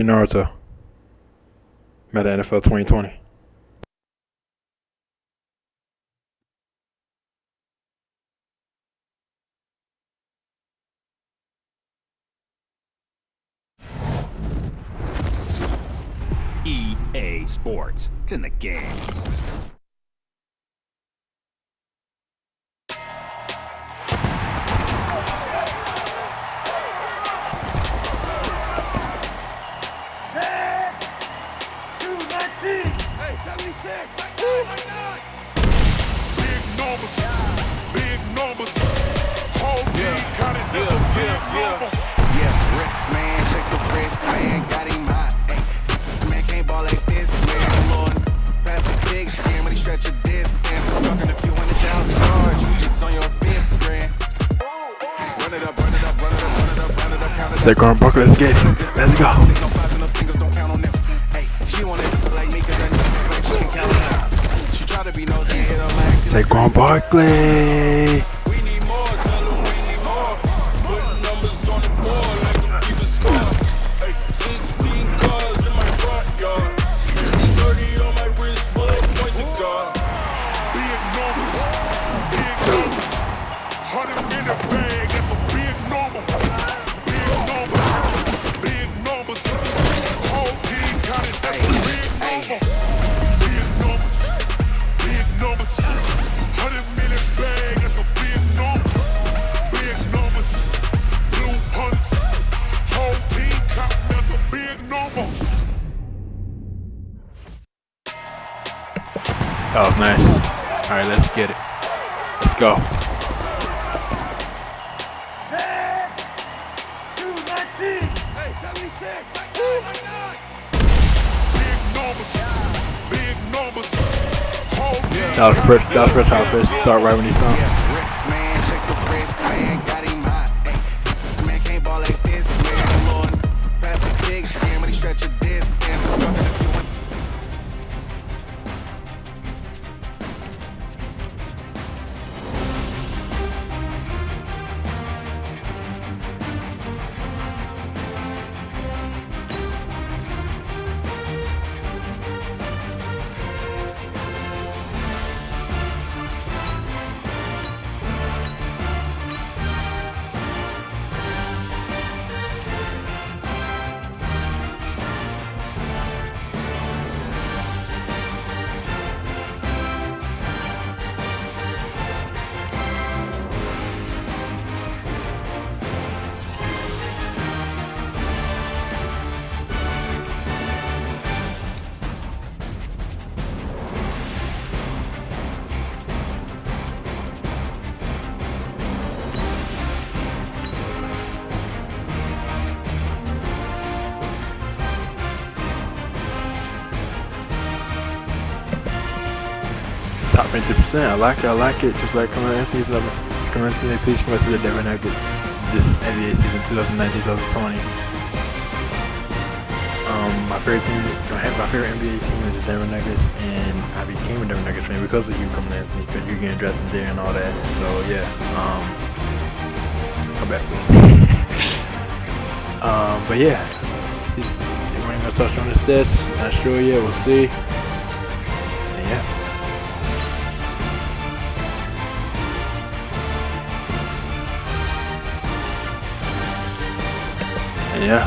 see Naruto. Meta NFL 2020. EA Sports. It's in the game. Hey, 76! Oh my God! Big numbers, whole team counted, that's a big number. Yeah, wrist man, check the wrist man, got him hot. Ay, man can't ball like this, man. Lord, pass the big screen when he stretch a disc. And talking a few $100,000, you just on your fifth grand. Run it up, run it up, run it up, run it up, run it up, count it up. Saquon Barkley, let's get it. Let's go. There's no fives and no singles, don't count on them. Hey, she wanna like me cause I know she can count it out. She try to be nosy and hit her legs. Saquon Barkley. We need more, tell them we need more. Putting numbers on the board like them keep a score. Hey, 16 cars in my front yard. 30 on my wrist, bullet points of God. Big numbers, 100 in the bag, that's a big number. Big numbers, whole team counted, that's a big number. Big numbers, 100 million bag, that's a big number. Big numbers, blue hunts, whole team counting, that's a big number. That was nice. All right, let's get it. Let's go. 219! Hey, 76! Oh my God! Big numbers, whole team That was first half. First start right when he stopped. Yeah, wrist man, check the wrist man, got him hot. Ay, man can't ball like this, man. Lord, pass the big screen when he stretch a disc. And talking a few Top 50%. I like it. I like it. Just like Carmelo Anthony's number. Carmelo Anthony, please come back to the Denver Nuggets this NBA season 2019-2020. My favorite team, my favorite NBA team is the Denver Nuggets, and I became a Denver Nuggets fan because of you, Carmelo Anthony, because you're getting drafted there and all that. So yeah, come back, please. But yeah, see, we're gonna start showing us this. Not sure yet. We'll see. And yeah. And yeah,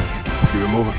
keep it moving.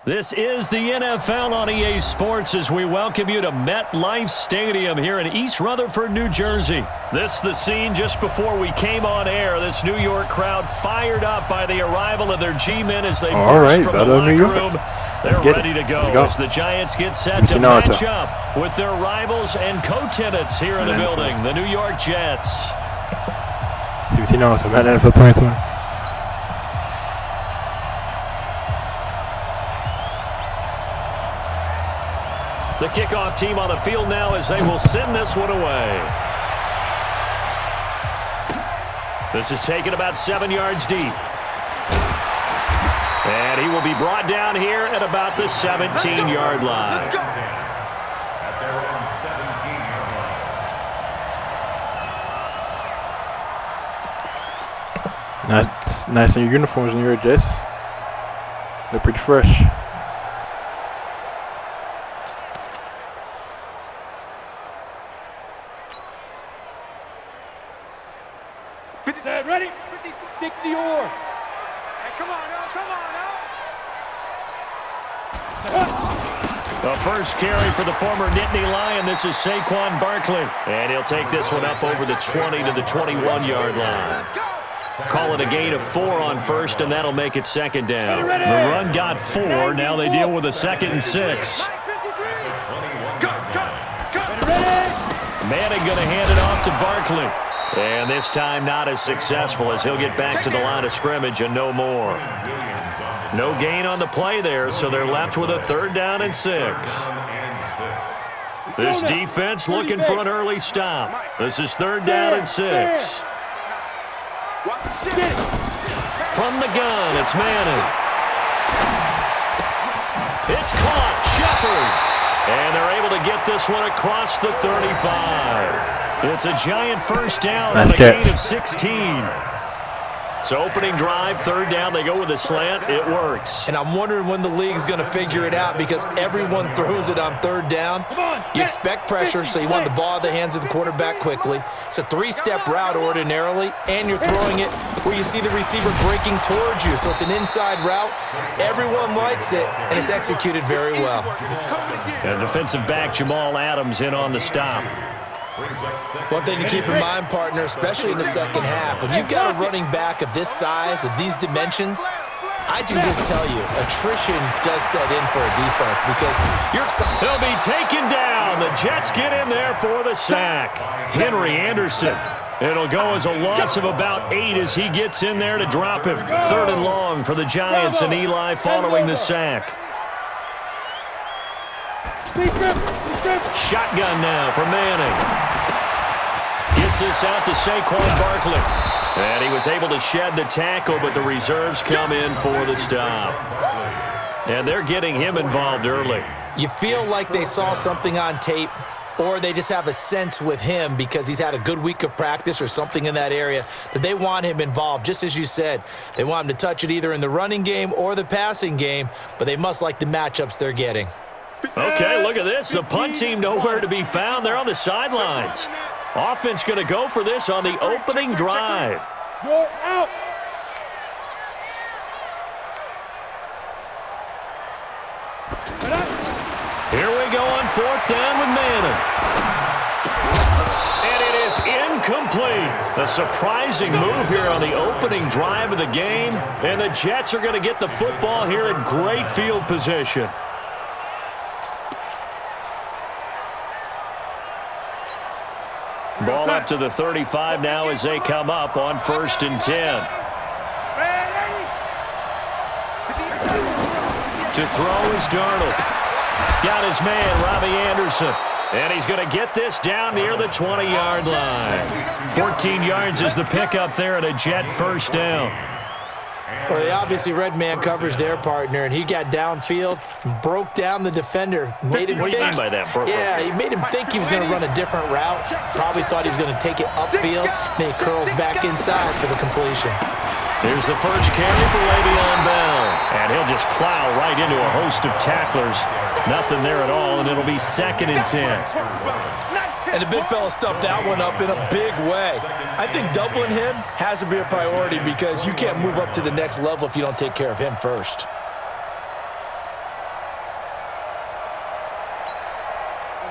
This is the NFL on EA Sports as we welcome you to MetLife Stadium here in East Rutherford, New Jersey. This is the scene just before we came on air. This New York crowd fired up by the arrival of their G-men as they burst from the locker room. They're ready to go as the Giants get set to match up with their rivals and co-tenants here in the building, the New York Jets. NFL 2020. The kickoff team on the field now as they will send this one away. This is taken about 7 yards deep. And he will be brought down here at about the 17-yard line. Nice in your uniforms in your Jets. They're pretty fresh. Ready? 50, 60 or. Hey, come on now. The first carry for the former Nittany Lion. This is Saquon Barkley. And he'll take this one up over the 20 to the 21-yard line. Call it a gain of 4 on first, and that'll make it second down. The run got 4. Now they deal with a 2nd and 6. Manning going to hand it off to Barkley. And this time not as successful as he'll get back to the line of scrimmage and no more. No gain on the play there, so they're left with a 3rd down and 6. This defense looking for an early stop. This is 3rd down and 6. From the gun, it's Manning. It's caught, Shepard. And they're able to get this one across the 35. It's a giant first down on a gain of 16. So opening drive, 3rd down, they go with a slant. It works. And I'm wondering when the league's going to figure it out because everyone throws it on 3rd down. You expect pressure, so you want the ball in the hands of the quarterback quickly. It's a 3-step route ordinarily, and you're throwing it where you see the receiver breaking towards you. So it's an inside route. Everyone likes it, and it's executed very well. And defensive back Jamal Adams in on the stop. One thing to keep in mind, partner, especially in the second half, when you've got a running back of this size, of these dimensions, I can just tell you, attrition does set in for a defense because you're excited. He'll be taken down. The Jets get in there for the sack. Henry Anderson. It'll go as a loss of about 8 as he gets in there to drop him. 3rd and long for the Giants and Eli following the sack. Shotgun now for Manning. Gets this out to Saquon Barkley. And he was able to shed the tackle, but the reserves come in for the stop. And they're getting him involved early. You feel like they saw something on tape, or they just have a sense with him because he's had a good week of practice or something in that area that they want him involved. Just as you said, they want him to touch it either in the running game or the passing game, but they must like the matchups they're getting. Okay, look at this. The punt team nowhere to be found. They're on the sidelines. Offense going to go for this on the opening drive. Go out. Here we go on 4th down with Manning. And it is incomplete. A surprising move here on the opening drive of the game. And the Jets are going to get the football here in great field position. Ball up to the 35 now as they come up on 1st and 10. To throw is Darnold. Got his man, Robbie Anderson. And he's going to get this down near the 20-yard line. 14 yards is the pickup there at a Jet 1st down. Well, they obviously read man coverage their partner, and he got downfield, broke down the defender, made him think. What do you mean by that? Yeah, he made him think he was going to run a different route. Probably thought he was going to take it upfield. Then he curls back inside for the completion. Here's the first carry for Le'Veon Bell. And he'll just plow right into a host of tacklers. Nothing there at all, and it'll be 2nd and 10. And the big fella stuffed that one up in a big way. I think doubling him has to be a priority because you can't move up to the next level if you don't take care of him first.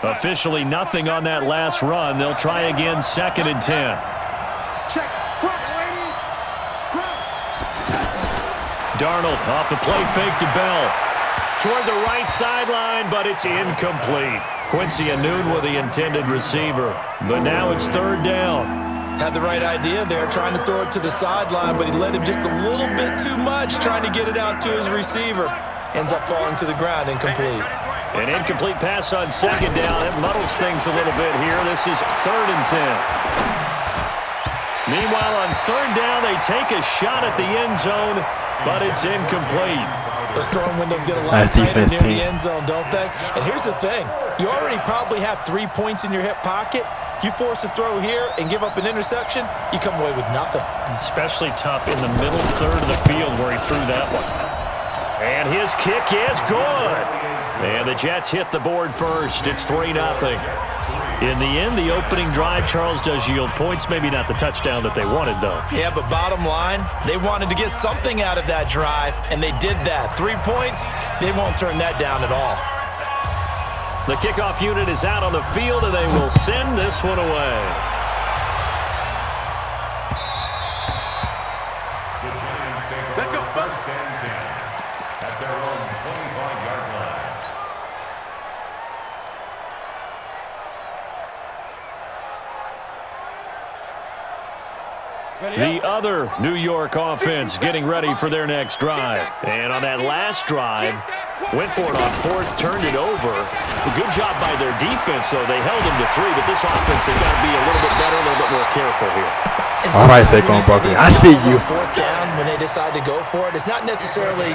Officially nothing on that last run. They'll try again, 2nd and 10. Check. Front, lady. Front. Darnold off the play fake to Bell. Toward the right sideline, but it's incomplete. Quincy Enunwa with the intended receiver. But now it's 3rd down. Had the right idea there, trying to throw it to the sideline, but he led him just a little bit too much, trying to get it out to his receiver. Ends up falling to the ground, incomplete. An incomplete pass on 2nd down. It muddles things a little bit here. This is 3rd and 10. Meanwhile, on 3rd down, they take a shot at the end zone, but it's incomplete. Those throwing windows get a lot tighter near the end zone, don't they? And here's the thing. You already probably have 3 points in your hip pocket. You force a throw here and give up an interception, you come away with nothing. Especially tough in the middle third of the field where he threw that one. And his kick is good. And the Jets hit the board first. It's 3-0. In the end, the opening drive, Charles, does yield points. Maybe not the touchdown that they wanted, though. Yeah, but bottom line, they wanted to get something out of that drive, and they did that. 3 points, they won't turn that down at all. The kickoff unit is out on the field, and they will send this one away. Let's go. First and 10 at their own 25-yard line. The other New York offense getting ready for their next drive. And on that last drive, went for it on 4th, turned it over. A good job by their defense, though. They held them to 3, but this offense has got to be a little bit better, a little bit more careful here. All right, Saquon Barkley, I see you. 4th down when they decide to go for it, it's not necessarily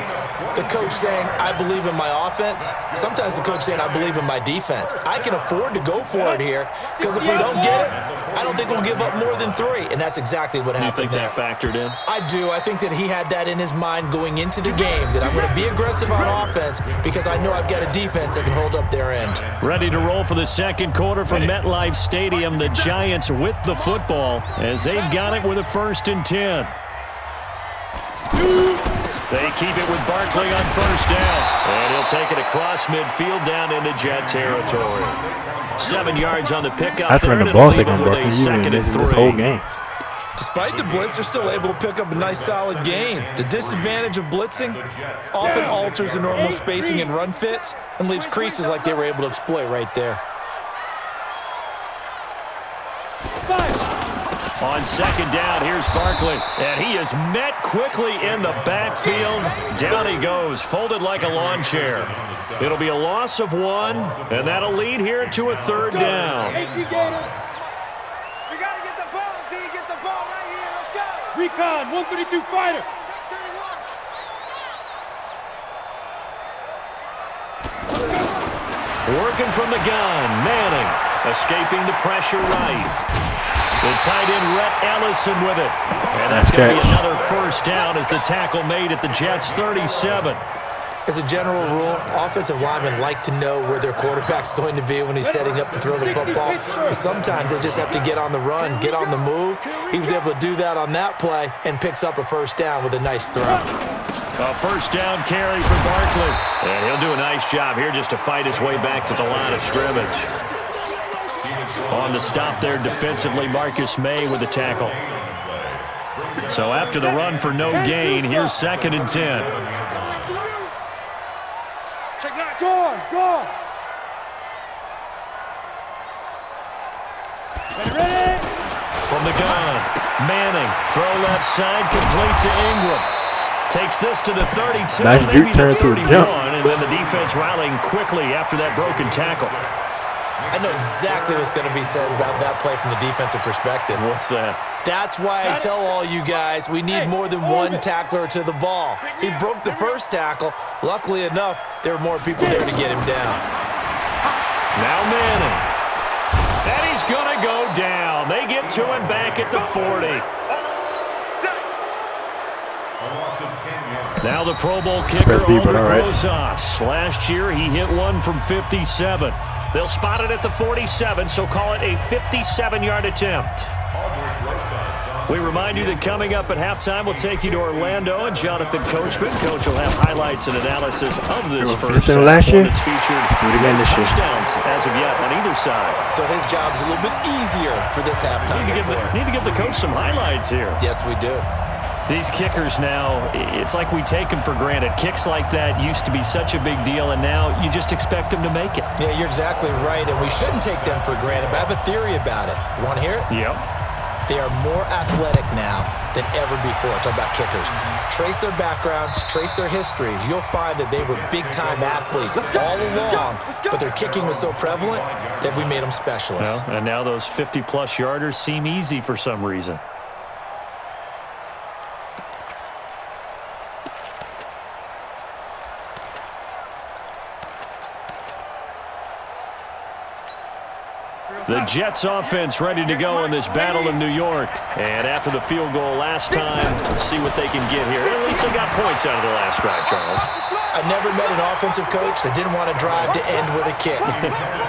the coach saying, I believe in my offense. Sometimes the coach saying, I believe in my defense. I can afford to go for it here because if we don't get it, I don't think we'll give up more than 3, and that's exactly what happened there. You think that factored in? I do. I think that he had that in his mind going into the game, that I'm going to be aggressive on offense because I know I've got a defense that can hold up their end. Ready to roll for the 2nd quarter from MetLife Stadium. The Giants with the football as they've got it with a 1st and 10. They keep it with Barkley on 1st down. And he'll take it across midfield down into Jet territory. 7 yards on the pickup. That's when the ball Saquon Barkley. You didn't miss this whole game. Despite the blitz, they're still able to pick up a nice, solid gain. The disadvantage of blitzing often alters the normal spacing and run fits and leaves creases like they were able to exploit right there. On 2nd down, here's Barkley. And he is met quickly in the backfield. Down he goes, folded like a lawn chair. It'll be a loss of 1, and that'll lead here to a 3rd down. Recon, 132 fighter. Working from the gun, Manning escaping the pressure right. The tight end, Rhett Ellison with it. And that's going to be another 1st down as the tackle made at the Jets' 37. As a general rule, offensive linemen like to know where their quarterback's going to be when he's setting up to throw the football. But sometimes they just have to get on the run, get on the move. He was able to do that on that play and picks up a 1st down with a nice throw. A 1st down carry for Barkley. And he'll do a nice job here just to fight his way back to the line of scrimmage. On the stop there defensively, Marcus May with the tackle. So after the run for no gain, here's 2nd and 10. Check that. Go. Ready? From the gun, Manning, throw left side, complete to Ingram. Takes this to the 32, nice maybe the 31, to jump. and then the defense rallying quickly after that broken tackle. I know exactly what's going to be said about that play from the defensive perspective. What's that? That's why I tell all you guys we need more than one tackler to the ball. He broke the 1st tackle. Luckily enough, there were more people there to get him down. Now Manning. And he's going to go down. They get to him back at the 40. Now the Pro Bowl kicker, Omer Rosas. Last year, he hit one from 57. They'll spot it at the 47, so call it a 57-yard attempt. We remind you that coming up at halftime, we'll take you to Orlando and Jonathan Coachman. Coach will have highlights and analysis of this first half. Last year, it's featured do it again this year. touchdowns as of yet on either side. So his job's a little bit easier for this halftime. Need to give the coach some highlights here. Yes, we do. These kickers now, it's like we take them for granted. Kicks like that used to be such a big deal, and now you just expect them to make it. Yeah, you're exactly right, and we shouldn't take them for granted, but I have a theory about it. You want to hear it? Yep. They are more athletic now than ever before. Talk about kickers. Trace their backgrounds, trace their histories. You'll find that they were big-time athletes all along, but their kicking was so prevalent that we made them specialists. Well, and now those 50-plus yarders seem easy for some reason. The Jets offense ready to go in this battle of New York. And after the field goal last time, we'll see what they can get here. At least they got points out of the last drive, Charles. I never met an offensive coach that didn't want to drive to end with a kick.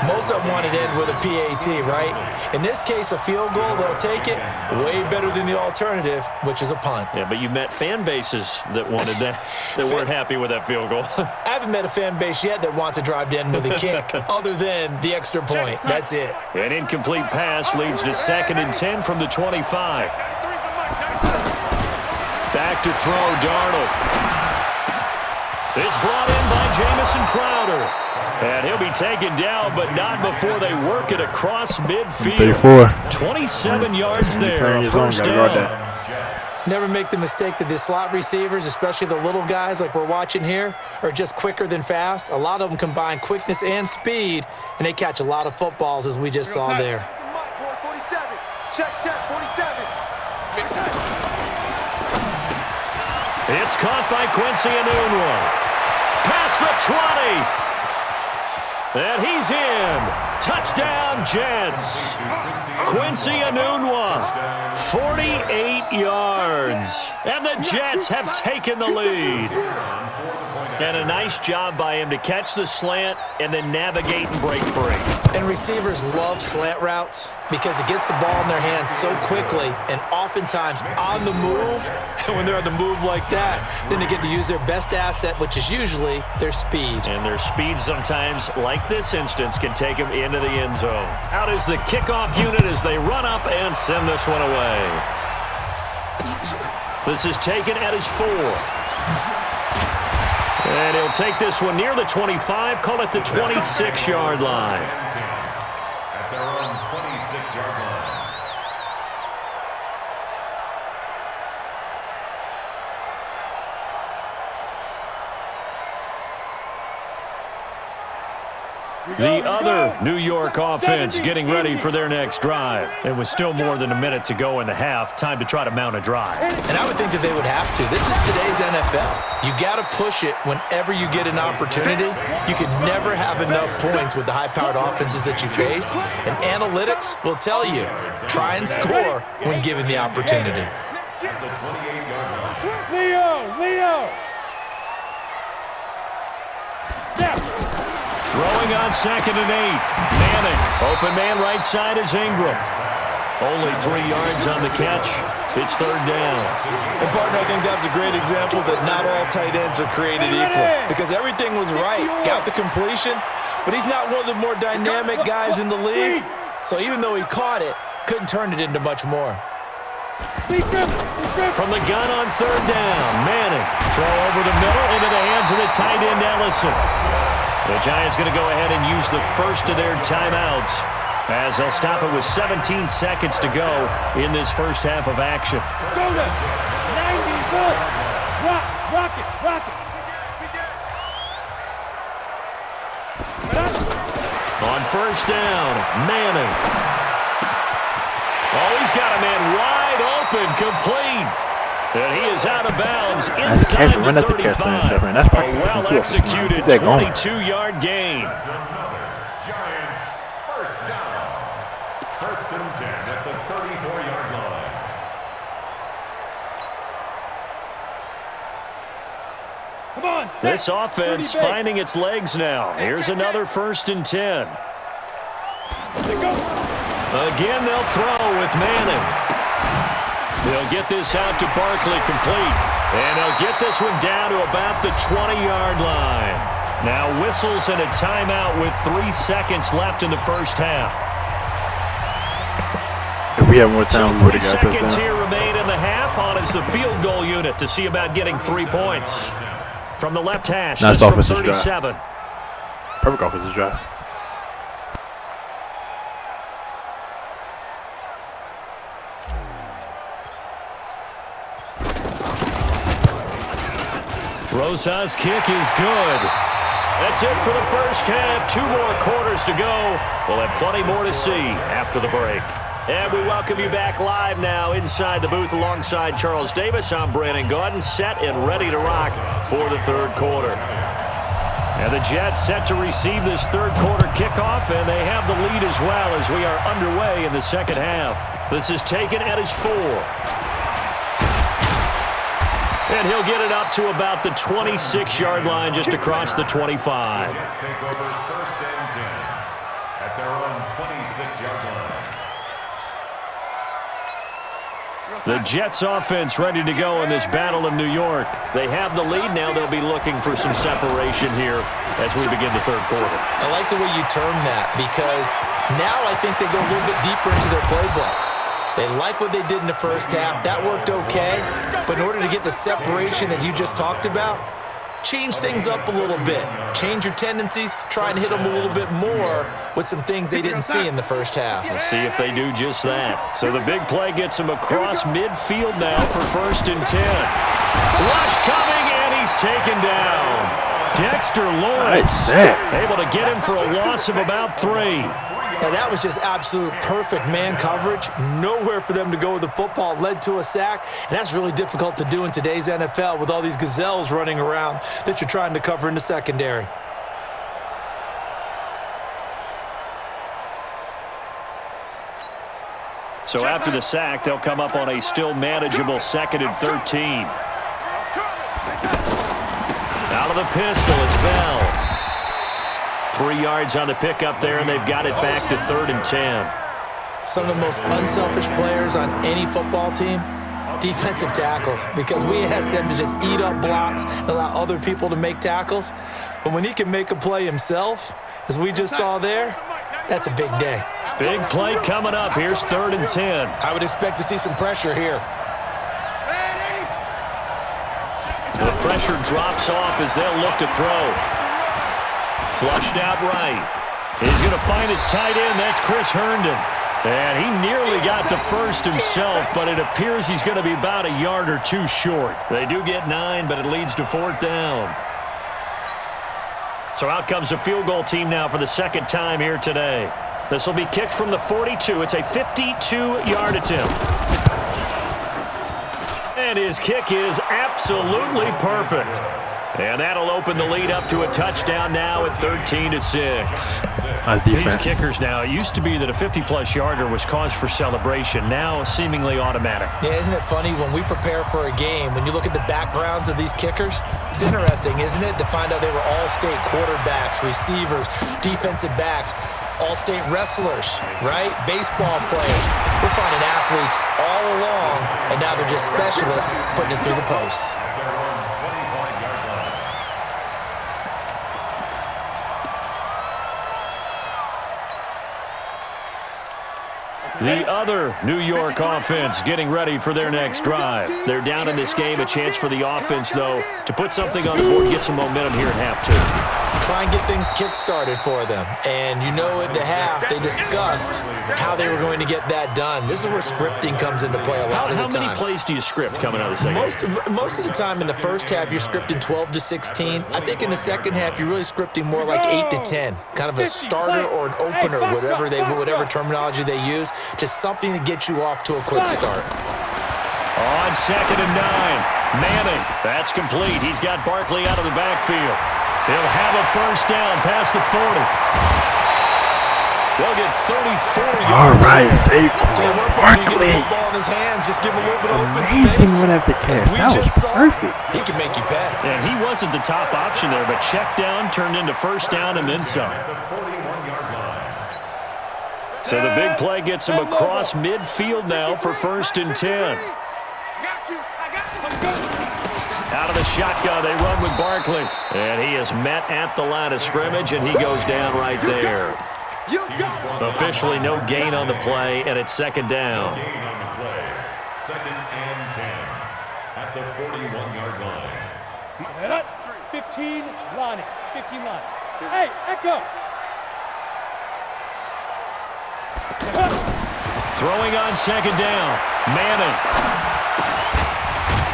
Most of them wanted to end with a PAT, right? In this case, a field goal, they'll take it. Way better than the alternative, which is a punt. Yeah, but you met fan bases that wanted that, that weren't happy with that field goal. I haven't met a fan base yet that wants to drive to end with a kick, other than the extra point. That's it. An incomplete pass leads to 2nd and 10 from the 25. Back to throw, Darnold. It's brought in by Jamison Crowder. And he'll be taken down, but not before they work it across midfield. 34. 27 yards there, first down. Never make the mistake that the slot receivers, especially the little guys like we're watching here, are just quicker than fast. A lot of them combine quickness and speed, and they catch a lot of footballs, as we just saw there. Check, 47. It's caught by Quincy Enunwa. Past the 20. And he's in. Touchdown, Jets. Quincy Enunwa, 48 yards. And the Jets have taken the lead. And a nice job by him to catch the slant and then navigate and break free. And receivers love slant routes because it gets the ball in their hands so quickly and oftentimes on the move. And when they're on the move like that, then they get to use their best asset, which is usually their speed. And their speed sometimes, like this instance, can take them into the end zone. Out is the kickoff unit as they run up and send this one away. This is taken at his 4. And he'll take this one near the 25, call it the 26-yard line. At their own 26-yard line. The other New York offense getting ready for their next drive. And with still more than a minute to go in the half, time to try to mount a drive. And I would think that they would have to. This is today's NFL. You got to push it whenever you get an opportunity. You can never have enough points with the high-powered offenses that you face. And analytics will tell you, try and score when given the opportunity. Leo. Throwing on 2nd and 8. Manning. Open man right side is Ingram. Only 3 yards on the catch. It's 3rd down. And, partner, I think that's a great example that not all tight ends are created equal. Because everything was right. Got the completion. But he's not one of the more dynamic guys in the league. So even though he caught it, couldn't turn it into much more. From the gun on 3rd down. Manning. Throw over the middle into the hands of the tight end Ellison. The Giants going to go ahead and use the first of their timeouts as they'll stop it with 17 seconds to go in this first half of action. Go to 94. Rock it. On 1st down, Manning. Oh, he's got a man wide open, complete. And he is out of bounds inside the 35. A well-executed 22-yard gain. Giants first down. 1st and 10 at the 34-yard line. Come on, This offense finding its legs now. Here's another 1st and 10. Again, they'll throw with Manning. They'll get this out to Barkley complete. And they'll get this one down to about the 20-yard line. Now whistles and a timeout with 3 seconds left in the first half. If we have more time, we would have got 3 seconds touchdown. here remain in the half on as the field goal unit to see about getting 3 points. From the left hash, Nice that's from offensive drive. 37. Perfect offensive drive. Rosa's kick is good. That's it for the first half. 2 more quarters to go. We'll have plenty more to see after the break. And we welcome you back live now inside the booth alongside Charles Davis. I'm Brandon Gaudin, set and ready to rock for the third quarter. And the Jets set to receive this third quarter kickoff, and they have the lead as well as we are underway in the second half. This is taken at his 4. And he'll get it up to about the 26-yard line just across the 25. Jets take over first and 10 at their own 26-yard line. The Jets offense ready to go in this battle of New York. They have the lead. Now they'll be looking for some separation here as we begin the third quarter. I like the way you term that because now I think they go a little bit deeper into their playbook. They like what they did in the first half. That worked okay. But in order to get the separation that you just talked about, change things up a little bit. Change your tendencies. Try and hit them a little bit more with some things they didn't see in the first half. We'll see if they do just that. So the big play gets him across midfield now for first and 10. Rush coming, and he's taken down. Dexter Lawrence able to get him for a loss of about 3. Now that was just absolute perfect man coverage. Nowhere for them to go with the football. Led to a sack, and that's really difficult to do in today's NFL with all these gazelles running around that you're trying to cover in the secondary. So after the sack, they'll come up on a still manageable 2nd and 13. Out of the pistol, it's Bell. 3 yards on the pickup there, and they've got it back to 3rd and 10. Some of the most unselfish players on any football team, defensive tackles, because we ask them to just eat up blocks and allow other people to make tackles. But when he can make a play himself, as we just saw there, that's a big day. Big play coming up. Here's 3rd and 10. I would expect to see some pressure here. The pressure drops off as they'll look to throw. Flushed out right. He's going to find his tight end. That's Chris Herndon. And he nearly got the first himself, but it appears he's going to be about a yard or 2 short. They do get 9, but it leads to 4th down. So out comes a field goal team now for the second time here today. This will be kicked from the 42. It's a 52-yard attempt. And his kick is absolutely perfect. And that'll open the lead up to a touchdown now at 13-6. These kickers now, it used to be that a 50-plus yarder was cause for celebration. Now seemingly automatic. Yeah, isn't it funny when we prepare for a game, when you look at the backgrounds of these kickers, it's interesting, isn't it, to find out they were all-state quarterbacks, receivers, defensive backs, all-state wrestlers, right? Baseball players. We're finding athletes all along, and now they're just specialists putting it through the posts. The other New York offense getting ready for their next drive. They're down in this game. A chance for the offense, though, to put something on the board, get some momentum here at half 2. Try and get things kick-started for them. And you know at the half, they discussed how they were going to get that done. This is where scripting comes into play a lot of the time. How many plays do you script coming out of the second? Most of the time in the first half, you're scripting 12 to 16. I think in the second half, you're really scripting more like 8 to 10. Kind of a starter or an opener, whatever terminology they use. Just something to get you off to a quick start. On 2nd and 9. Manning, that's complete. He's got Barkley out of the backfield. He'll have a first down past the 40. They'll get 34 yards. All right, Saquon Barkley. Ball in his hands, just give him a little bit of open Amazing space. one after catch. That was perfect. He can make you pay. And he wasn't the top option there, but check down turned into first down and then some. So the big play gets him across midfield now for 1st and 10. Out of the shotgun, they run with Barkley. And he is met at the line of scrimmage, and he goes down right there. Officially no gain on the play, and it's second down. Gain on the play. 2nd and 10 at the 41-yard line. 15 line. 15 line. Hey, Echo. Throwing on second down. Manning.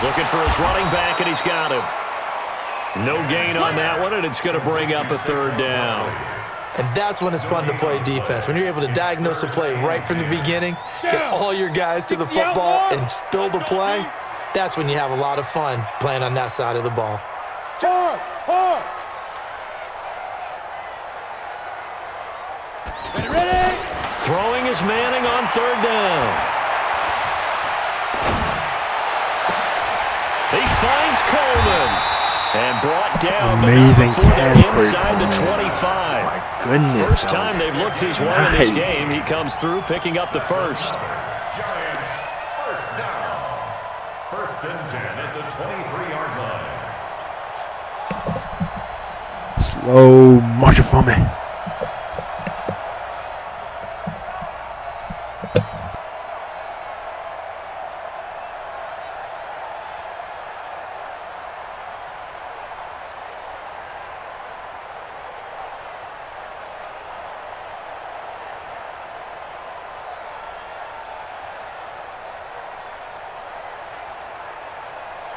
Looking for his running back, and he's got him. No gain on that one, and it's going to bring up a third down. And that's when it's fun to play defense. When you're able to diagnose a play right from the beginning, get all your guys to the football, and spill the play, that's when you have a lot of fun playing on that side of the ball. Hard. Ready? Throwing is Manning on third down. He finds Coleman and brought down. Amazing catch. Inside the 25. My goodness. First time they've looked his way in this game. He comes through picking up the first. Giants, first down. 1st and 10 at the 23-yard line. Slow motion for me.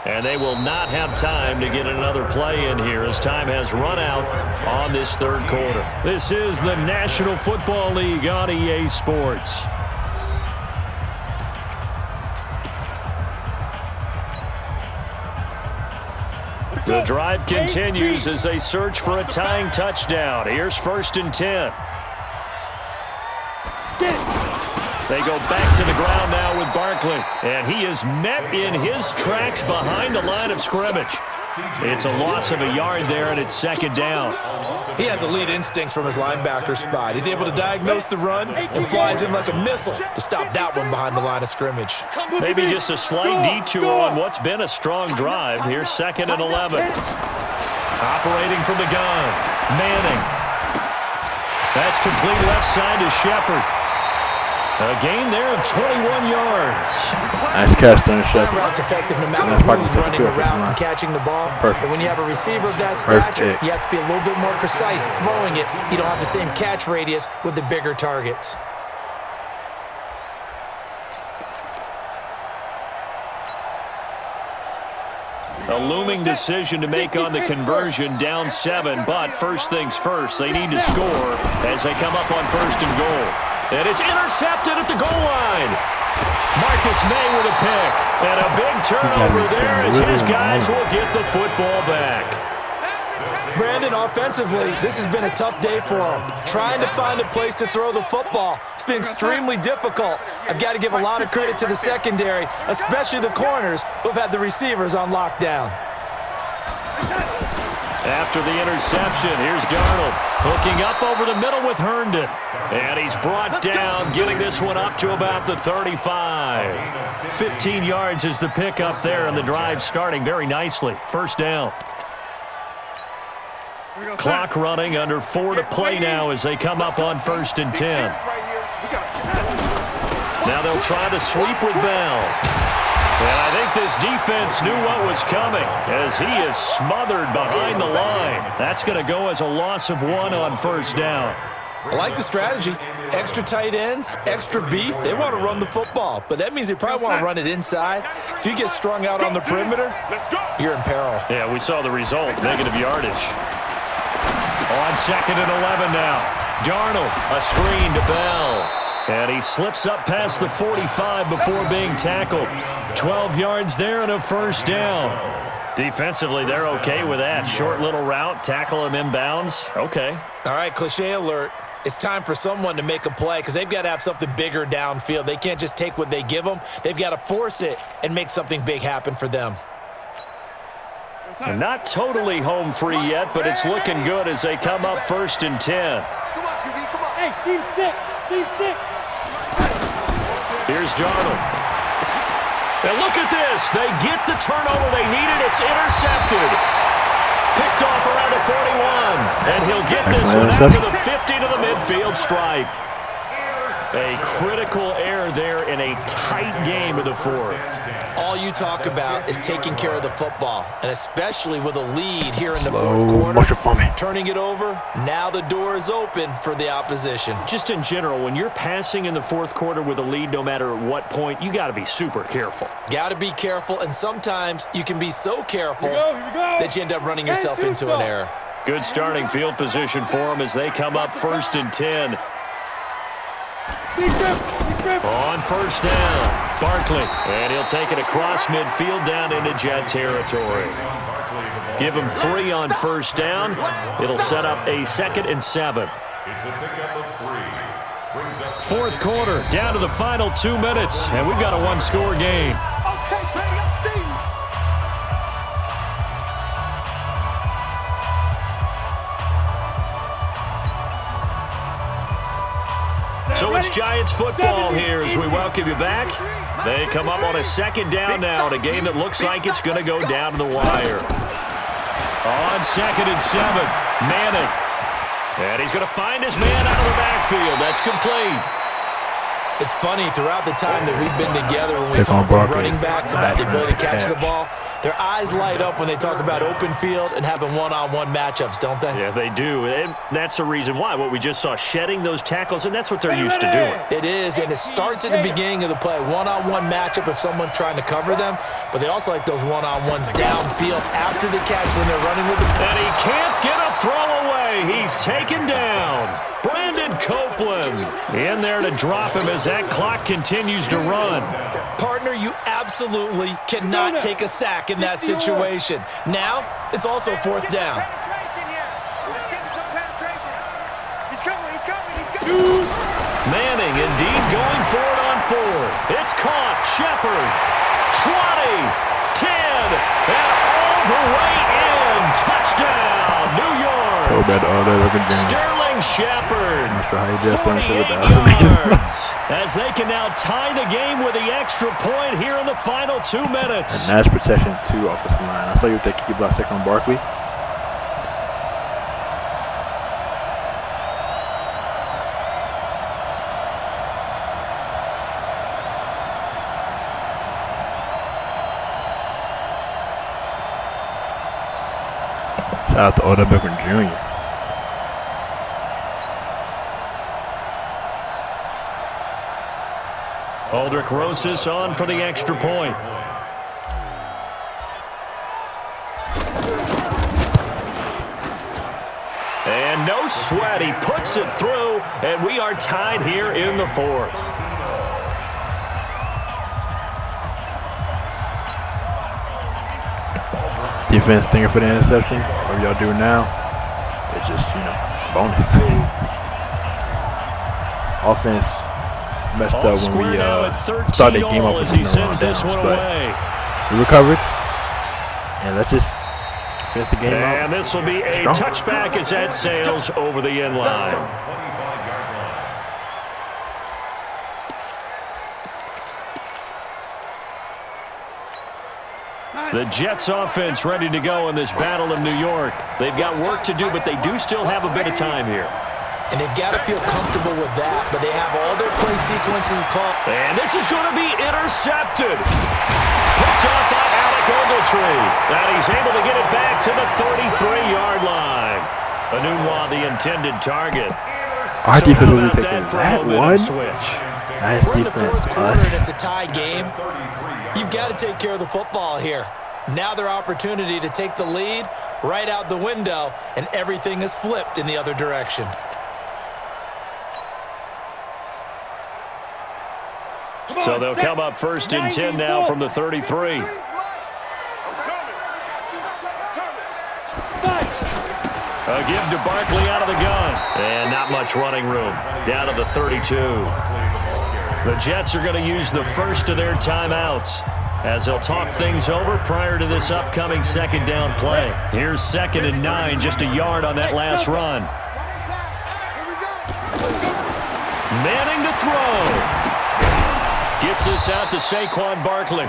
And they will not have time to get another play in here as time has run out on this third quarter. This is the National Football League on EA Sports. The drive continues as they search for a tying touchdown. Here's 1st and 10. They go back to the ground now with Barkley, and he is met in his tracks behind the line of scrimmage. It's a loss of a yard there, and it's second down. He has elite instincts from his linebacker spot. He's able to diagnose the run and flies in like a missile to stop that one behind the line of scrimmage. Maybe just a slight detour on what's been a strong drive. Here's 2nd and 11. Operating from the gun, Manning. That's complete left side to Shepard. A gain there of 21 yards. Nice catch, don't That route's effective no matter who's running the route and catching the ball. Perfect. But when you have a receiver of that stature, you have to be a little bit more precise throwing it. You don't have the same catch radius with the bigger targets. A looming decision to make on the conversion, down 7, but first things first, they need to score as they come up on 1st and goal. And it's intercepted at the goal line. Marcus May with a pick. And a big turnover there as his guys will get the football back. Brandon, offensively, this has been a tough day for him. Trying to find a place to throw the football. It's been extremely difficult. I've got to give a lot of credit to the secondary, especially the corners who've had the receivers on lockdown. After the interception, here's Darnold hooking up over the middle with Herndon. And he's brought down, getting this one up to about the 35. 15 yards is the pickup there, and the drive starting very nicely. First down. Clock running, under 4 to play now as they come up on 1st and 10. Now they'll try to sweep with Bell. And I think this defense knew what was coming as he is smothered behind the line. That's going to go as a loss of 1 on 1st down. I like the strategy. Extra tight ends, extra beef. They want to run the football, but that means they probably want to run it inside. If you get strung out on the perimeter, you're in peril. Yeah, we saw the result, negative yardage. On 2nd and 11 now. Darnold, a screen to Bell. And he slips up past the 45 before being tackled. 12 yards there and a first down. Defensively, they're okay with that. Short little route, tackle him inbounds. Okay. All right, cliche alert. It's time for someone to make a play because they've got to have something bigger downfield. They can't just take what they give them. They've got to force it and make something big happen for them. And not totally home free yet, but it's looking good as they come up 1st and 10. Come on, QB, come on. Hey, Steve 6. Here's Darnold. And look at this. They get the turnover they needed. It's intercepted. Picked off around the 41. And he'll get this one out to the 50 to the midfield stripe. A critical error there in a tight game of the fourth. All you talk about is taking care of the football, and especially with a lead here in the fourth quarter. Turning it over, now the door is open for the opposition. Just in general, when you're passing in the fourth quarter with a lead, no matter what point, you got to be super careful. Got to be careful, and sometimes you can be so careful that you end up running yourself into an error. Good starting field position for them as they come up 1st and 10. On first down, Barkley, and he'll take it across midfield down into Jet territory. Give him 3 on first down. It'll set up a 2nd and 7. It's a pickup of 3. Fourth quarter, down to the final 2 minutes, and we've got a one-score game. So it's Giants football here as we welcome you back. They come up on a 2nd down now in a game that looks like it's going to go down to the wire. On 2nd and 7, Manning. And he's going to find his man out of the backfield. That's complete. It's funny, throughout the time that we've been together, when we talk about running backs, about the ability to catch the ball, their eyes light up when they talk about open field and having one-on-one matchups, don't they? Yeah, they do. And that's the reason why. What we just saw, shedding those tackles, and that's what they're used to doing. It is, and it starts at the beginning of the play. One-on-one matchup if someone's trying to cover them, but they also like those one-on-ones downfield after the catch when they're running with the ball. And he can't get a throw away. He's taken down. Brandon Copeland in there to drop him as that clock continues to run. Partner, you absolutely cannot take a sack in that situation. Now, it's also 4th down. Manning indeed going for it on 4. It's caught. Shepard. 20. 10. And all the way in. Touchdown, New York. Sterling Shepard. 48 yards. As they can now tie the game with the extra point here in the final 2 minutes. And Nash protection 2 offensive line. I saw you with that key block second on Barkley. Shout out to Odell Beckham Jr. Aldrich Rosas on for the extra point. And no sweat, he puts it through, and we are tied here in the 4th. Defense thinking for the interception. What y'all do now? It's just, bonus. Offense messed up when we started the game off with the wrong downs, but we recovered, and let's just finish the game out. And this will be a touchback as that sails over the end line. The Jets offense ready to go in this battle of New York. They've got work to do, but they do still have a bit of time here. And they've got to feel comfortable with that, but they have all their play sequences called. And this is going to be intercepted. Picked off by Alec Ogletree. And he's able to get it back to the 33-yard line. Anunwa, the intended target. Our defense will be taking that one. Switch. Nice We're in the defense. fourth quarter and it's a tie game. You've got to take care of the football here. Now their opportunity to take the lead right out the window, and everything is flipped in the other direction. So they'll come up 1st and 10 now from the 33. A give to Barkley out of the gun. And not much running room. Down to the 32. The Jets are going to use the first of their timeouts as they'll talk things over prior to this upcoming 2nd down play. Here's 2nd and 9, just a yard on that last run. Manning to throw. Gets this out to Saquon Barkley.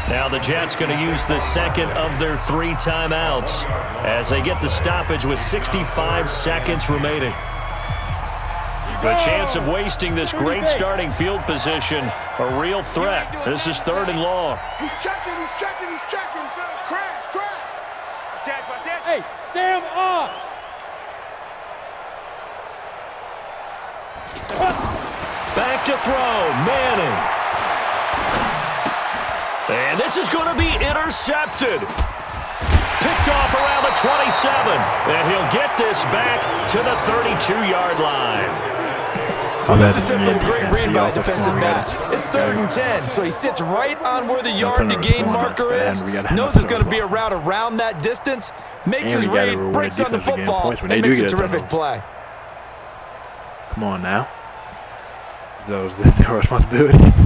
Now the Jets going to use the second of their 3 timeouts as they get the stoppage with 65 seconds remaining. The chance of wasting this great starting field position, a real threat. This is 3rd and long. He's checking. Crash. Hey, Sam off. Back to throw, Manning. And this is going to be intercepted. Picked off around the 27. And he'll get this back to the 32-yard line. This is simply a great read by the defensive back. It's 3rd and 10, so he sits right on where the yard-to-gain marker is, knows it's going to be a route around that distance, makes his read, breaks on the football, and makes a terrific play. Come on now. Those are their responsibilities.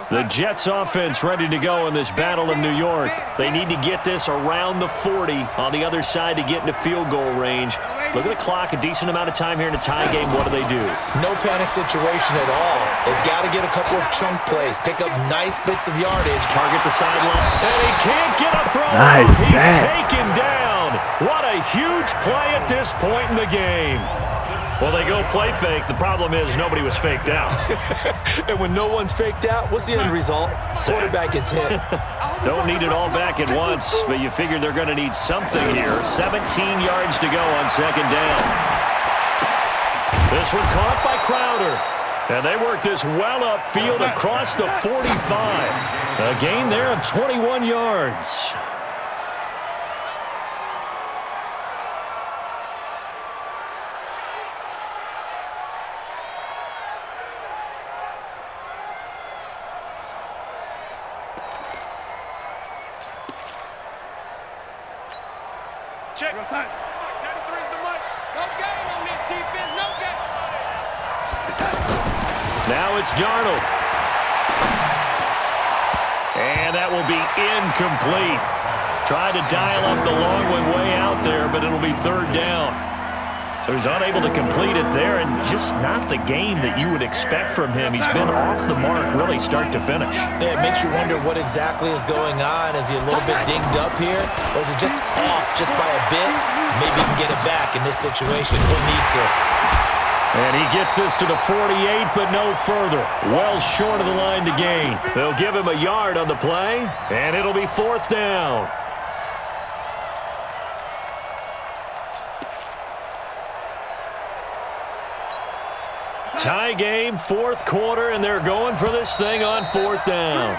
The Jets offense ready to go in this battle of New York. They need to get this around the 40 on the other side to get into field goal range. Look at the clock, a decent amount of time here in a tie game. What do? No panic situation at all. They've got to get a couple of chunk plays, pick up nice bits of yardage. Target the sideline, and he can't get a throw. Nice. He's taken down. What a huge play at this point in the game. Well, they go play fake. The problem is nobody was faked out. And when no one's faked out, what's the end result? Quarterback gets hit. Don't need it all back at once, but you figure they're going to need something here. 17 yards to go on 2nd down. This one caught by Crowder. And they work this well upfield across the 45. A gain there of 21 yards. Check. 93's the money. No game on this defense. No game. Now it's Darnold. And that will be incomplete. Tried to dial up the long one way out there, but it'll be 3rd down. So he's unable to complete it there, and just not the game that you would expect from him. He's been off the mark really start to finish. Yeah, it makes you wonder what exactly is going on. Is he a little bit dinged up here? Or is it just off just by a bit? Maybe he can get it back in this situation. He'll need to. And he gets this to the 48, but no further. Well short of the line to gain. They'll give him a yard on the play, and it'll be 4th down. Tie game, 4th quarter, and they're going for this thing on 4th down.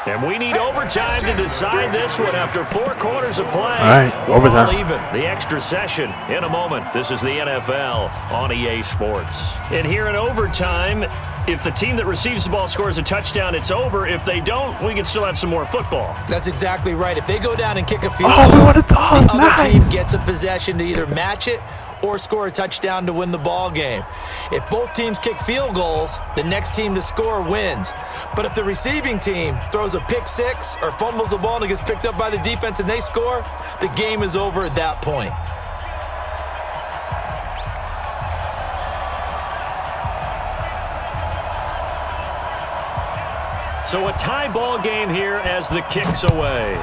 And we need overtime to decide this one after 4 quarters of play. All right, overtime. All even. The extra session in a moment. This is the NFL on EA Sports. And here in overtime, if the team that receives the ball scores a touchdown, it's over. If they don't, we can still have some more football. That's exactly right. If they go down and kick a field we goal, want to toss. the other team gets a possession to either match it or score a touchdown to win the ball game. If both teams kick field goals, the next team to score wins. But if the receiving team throws a pick six or fumbles the ball and it gets picked up by the defense and they score, the game is over at that point. So a tie ball game here as the kick's away.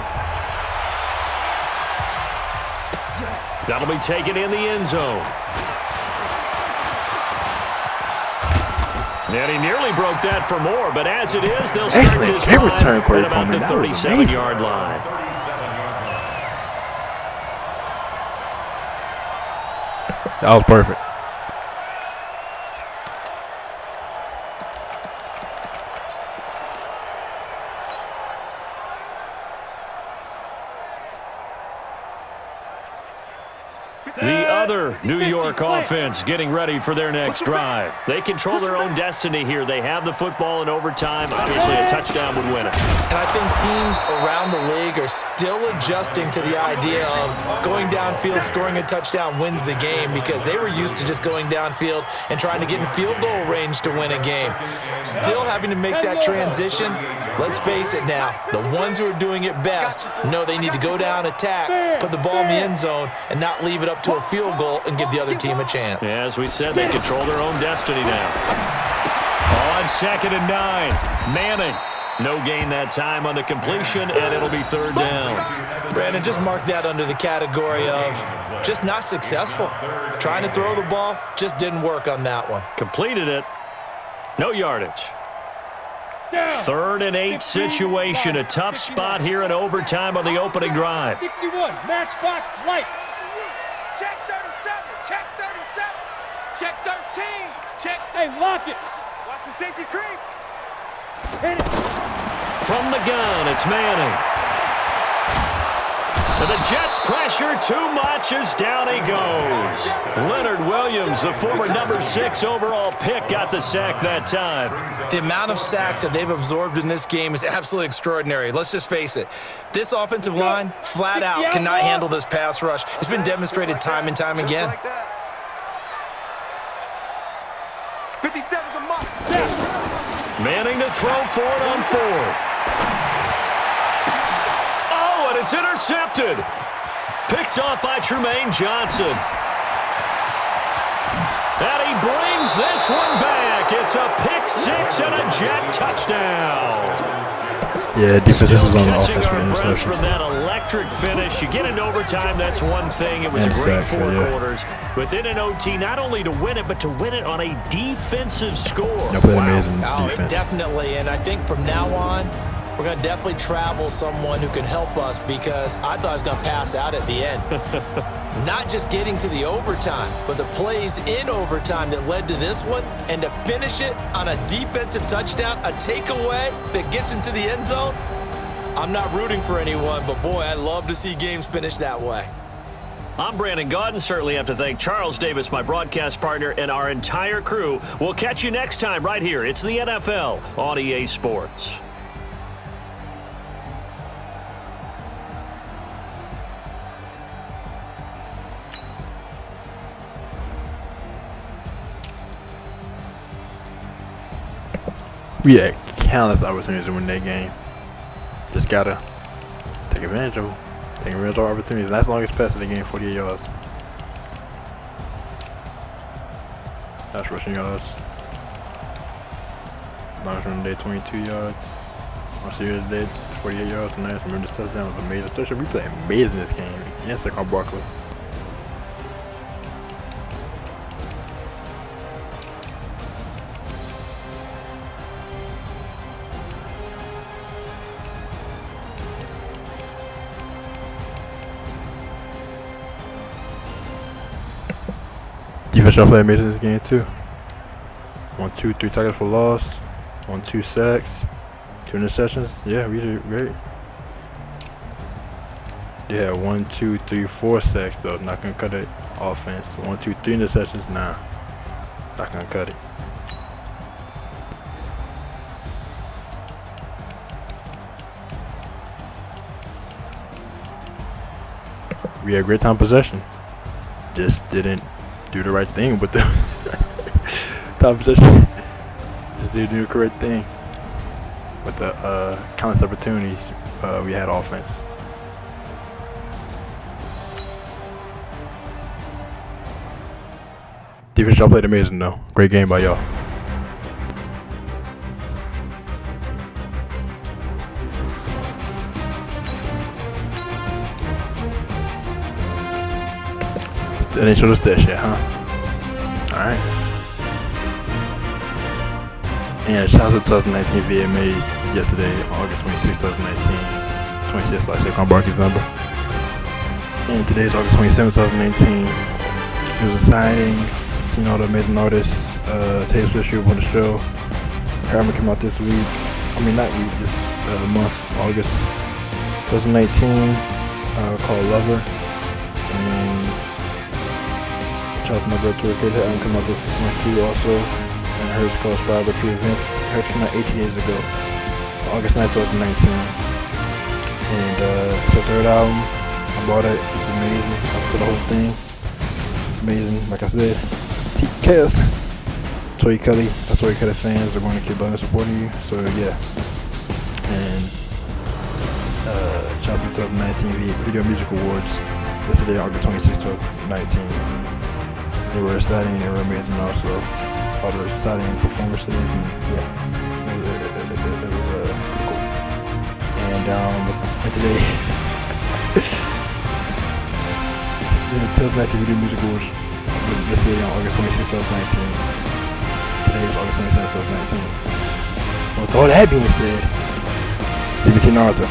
That'll be taken in the end zone. And he nearly broke that for more, but as it is, they'll start this drive at about the 37-yard line. That was perfect. The other New York offense getting ready for their next drive. They control their own destiny here. They have the football in overtime. Obviously, a touchdown would win it. And I think teams around the league are still adjusting to the idea of going downfield, scoring a touchdown wins the game, because they were used to just going downfield and trying to get in field goal range to win a game. Still having to make that transition. Let's face it now, the ones who are doing it best know they need to go down, attack, put the ball in the end zone, and not leave it up to a field field goal and give the other team a chance. Yeah, as we said, they control their own destiny now. On 2nd and 9, Manning. No gain that time on the completion, and it'll be 3rd down. Brandon, just mark that under the category of just not successful. Trying to throw the ball, just didn't work on that one. Completed it. No yardage. 3rd and 8 situation. A tough spot here in overtime on the opening drive. 61, matchbox lights. Check 37, check 37, check 13, check. Hey, lock it. Watch the safety creep. Hit it. From the gun, it's Manning. And the Jets pressure too much as down he goes. Leonard Williams, the former number 6 overall pick, got the sack that time. The amount of sacks that they've absorbed in this game is absolutely extraordinary. Let's just face it. This offensive line, flat out, cannot handle this pass rush. It's been demonstrated time and time again. 57's a must. Manning to throw for it on 4th. Oh, and it's intercepted. Picked off by Trumaine Johnson. And he brings this one back. It's a pick 6 and a Jet touchdown. Yeah, defense is on the Catching offense our with breath from interceptions. that electric finish. You get into overtime, that's one thing. It was And a great sacks, 4 yeah. quarters. But then in OT, not only to win it, but to win it on a defensive score. They played amazing Oh, defense. definitely, and I think from now on, we're going to definitely travel someone who can help us because I thought I was going to pass out at the end. Not just getting to the overtime, but the plays in overtime that led to this one, and to finish it on a defensive touchdown, a takeaway that gets into the end zone. I'm not rooting for anyone, but boy, I love to see games finish that way. I'm Brandon Gaudin. Certainly have to thank Charles Davis, my broadcast partner, and our entire crew. We'll catch you next time right here. It's the NFL on EA Sports. We had countless opportunities to win that game. Just gotta take advantage of them. Take advantage of our opportunities. That's the longest pass of the game, 48 yards. That's rushing yards. Longest run of the day, 22 yards. Receiver of the day, 48 yards. And nice. Remember, this touchdown was amazing. Especially we played amazing this game. Yes, Saquon Barkley. Defense play amazing this game too. 1, 2, 3 tackles for loss. 1, 2 sacks. 2 interceptions. Yeah, we did great. Yeah, 1, 2, 3, 4 sacks though. Not gonna cut it. Offense. 1, 2, 3 interceptions. Nah, not gonna cut it. We had great time possession. Just didn't do the right thing with the time possession. Just didn't do the correct thing with the countless opportunities we had offense. Defense, y'all played amazing though. Great game by y'all. They didn't show us that shit, huh? Alright. And shout out to 2019 VMAs yesterday, August 26, 2019. 26, like Saquon Barkley's number. And today's August 27, 2019. It was exciting. Seeing all the amazing artists. Taylor Swift on the show. Her album came out this week. I mean, not week, this month, August 2019. Called Lover. And shout out to my girl Tori Kate. Her album came out this month too also. And hers called Inspired by True Events. Hers came out 18 days ago. August 9, 2019. And it's her third album. I bought it. It's amazing. I listened to the whole thing. It's amazing. Like I said, TKS. Toy Kelly. That's Toy Kelly fans are going to keep loving and supporting you. So yeah. And shout out to 2019 Video Music Awards. yesterday, August 26, 2019. They were exciting and they were amazing also. All the exciting performances and yeah, it was pretty cool. And today, yeah, 2019 Video Music Awards. Yesterday on August 26, 2019. Today is August 27, 2019. With all that being said, CBT Naruto.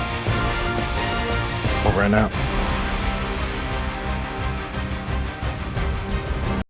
Over and out.